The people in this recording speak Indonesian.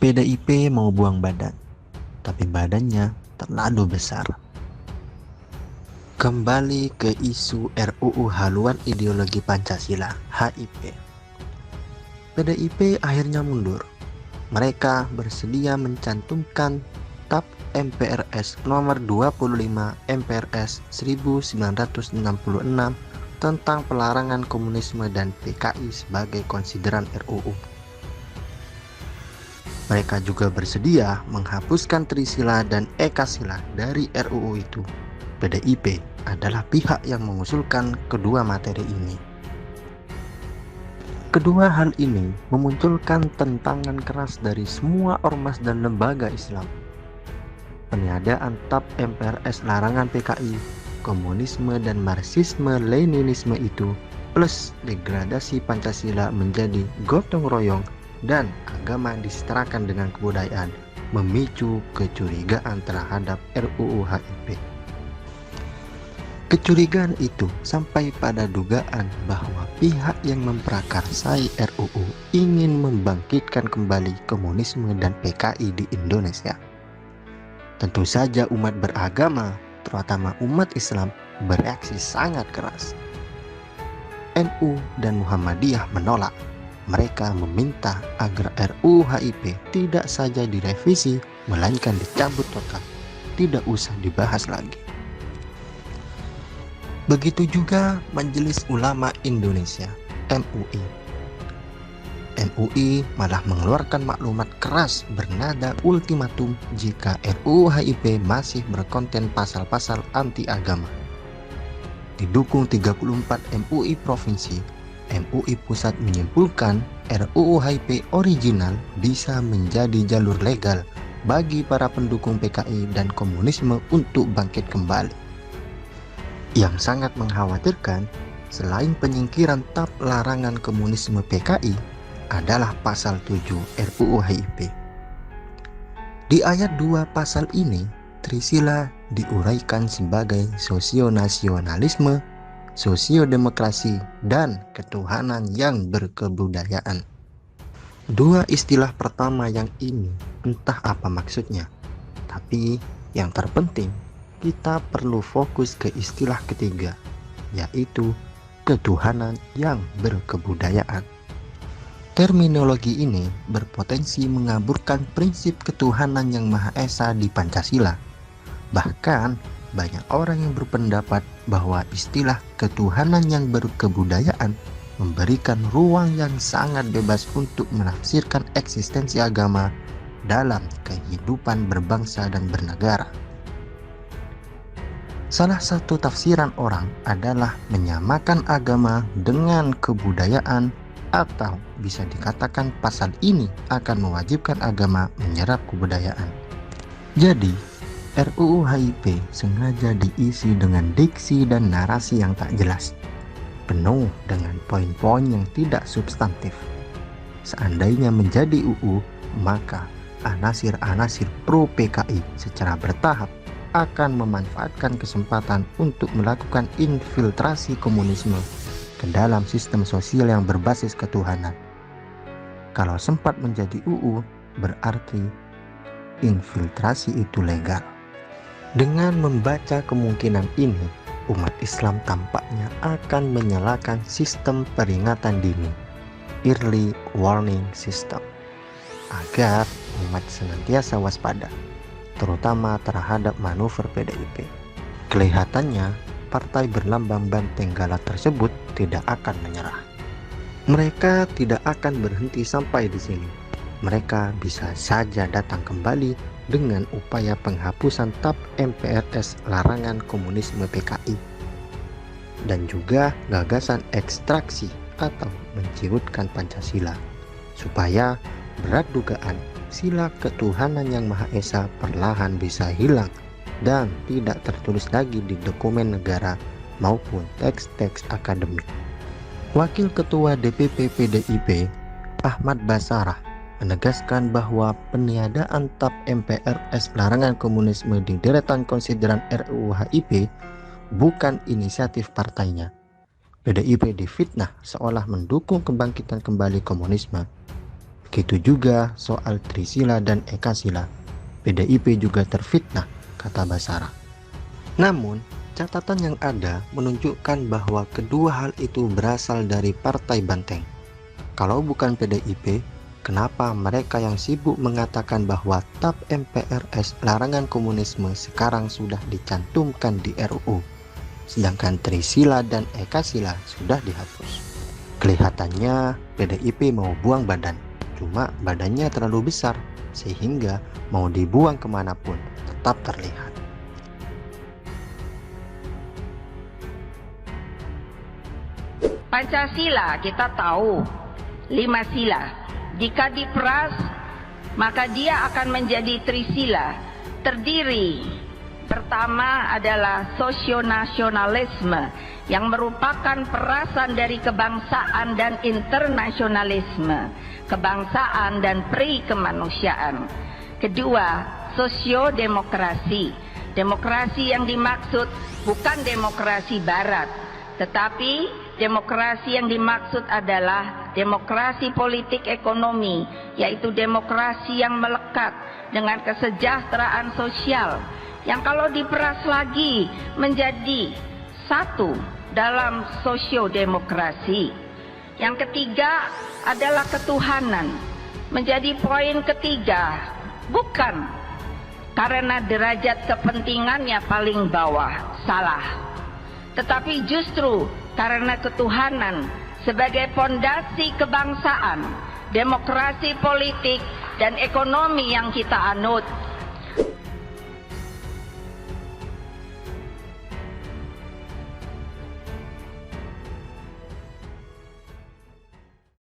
PDIP mau buang badan, tapi badannya terlalu besar. Kembali ke isu RUU Haluan Ideologi Pancasila (HIP). PDIP akhirnya mundur. Mereka bersedia mencantumkan TAP MPRS nomor 25 MPRS 1966 tentang pelarangan komunisme dan PKI sebagai konsideran RUU. Mereka juga bersedia menghapuskan Trisila dan Ekasila dari RUU itu. PDIP adalah pihak yang mengusulkan kedua materi ini. Kedua hal ini memunculkan tentangan keras dari semua ormas dan lembaga Islam. Peniadaan TAP MPRS larangan PKI, komunisme dan Marxisme-Leninisme itu, plus degradasi Pancasila menjadi gotong royong dan agama disetarakan dengan kebudayaan, memicu kecurigaan terhadap RUU HIP. Kecurigaan itu sampai pada dugaan bahwa pihak yang memprakarsai RUU ingin membangkitkan kembali komunisme dan PKI di Indonesia. Tentu saja umat beragama, terutama umat Islam, bereaksi sangat keras. NU dan Muhammadiyah menolak. Mereka meminta agar RUU HIP tidak saja direvisi, melainkan dicabut total, tidak usah dibahas lagi. Begitu juga Majelis Ulama Indonesia (MUI). MUI malah mengeluarkan maklumat keras bernada ultimatum jika RUU HIP masih berkonten pasal-pasal anti agama. Didukung 34 MUI provinsi, MUI pusat menyimpulkan RUU HIP original bisa menjadi jalur legal bagi para pendukung PKI dan komunisme untuk bangkit kembali. Yang sangat mengkhawatirkan, selain penyingkiran TAP larangan komunisme PKI, adalah pasal 7 RUU HIP. Di ayat 2 pasal ini, Trisila diuraikan sebagai sosionasionalisme, sosiodemokrasi, dan ketuhanan yang berkebudayaan. Dua istilah pertama yang ini entah apa maksudnya, tapi yang terpenting, kita perlu fokus ke istilah ketiga, yaitu ketuhanan yang berkebudayaan. Terminologi ini berpotensi mengaburkan prinsip ketuhanan yang Maha Esa di Pancasila. Bahkan, banyak orang yang berpendapat bahwa istilah ketuhanan yang berkebudayaan memberikan ruang yang sangat bebas untuk menafsirkan eksistensi agama dalam kehidupan berbangsa dan bernegara. Salah satu tafsiran orang adalah menyamakan agama dengan kebudayaan, atau bisa dikatakan pasal ini akan mewajibkan agama menyerap kebudayaan. Jadi, RUU HIP sengaja diisi dengan diksi dan narasi yang tak jelas, penuh dengan poin-poin yang tidak substantif. Seandainya menjadi UU, maka anasir-anasir pro PKI secara bertahap akan memanfaatkan kesempatan untuk melakukan infiltrasi komunisme ke dalam sistem sosial yang berbasis ketuhanan. Kalau sempat menjadi UU, berarti infiltrasi itu legal. Dengan membaca kemungkinan ini, umat Islam tampaknya akan menyalakan sistem peringatan dini, early warning system, agar umat senantiasa waspada, terutama terhadap manuver PDIP. Kelihatannya, partai berlambang banteng galak tersebut tidak akan menyerah. Mereka tidak akan berhenti sampai di sini. Mereka bisa saja datang kembali dengan upaya penghapusan TAP MPRS larangan komunisme PKI, dan juga gagasan ekstraksi atau mencirutkan Pancasila, supaya berat dugaan sila ketuhanan yang Maha Esa perlahan bisa hilang dan tidak tertulis lagi di dokumen negara maupun teks-teks akademik. Wakil Ketua DPP PDIP, Ahmad Basarah, menegaskan bahwa peniadaan TAP MPRS larangan komunisme di deretan konsideran RUU HIP bukan inisiatif partainya. PDIP difitnah seolah mendukung kebangkitan kembali komunisme. Begitu juga soal Trisila dan Ekasila. PDIP juga terfitnah, kata Basara. Namun, catatan yang ada menunjukkan bahwa kedua hal itu berasal dari Partai Banteng. Kalau bukan PDIP, kenapa mereka yang sibuk mengatakan bahwa TAP MPRS larangan komunisme sekarang sudah dicantumkan di RUU, sedangkan Trisila dan Ekasila sudah dihapus? Kelihatannya PDIP mau buang badan, cuma badannya terlalu besar sehingga mau dibuang kemanapun tetap terlihat. Pancasila kita tahu 5 sila. Jika diperas maka dia akan menjadi trisila. Terdiri pertama adalah sosionasionalisme yang merupakan perasan dari kebangsaan dan internasionalisme, kebangsaan dan pri-kemanusiaan. Kedua, sosiodemokrasi. Demokrasi yang dimaksud bukan demokrasi barat, tetapi demokrasi yang dimaksud adalah demokrasi politik ekonomi, yaitu demokrasi yang melekat dengan kesejahteraan sosial, yang kalau diperas lagi menjadi satu dalam sosiodemokrasi. Yang ketiga adalah ketuhanan, menjadi poin ketiga, bukan karena derajat kepentingannya paling bawah, salah, tetapi justru karena ketuhanan sebagai fondasi kebangsaan, demokrasi politik dan ekonomi yang kita anut.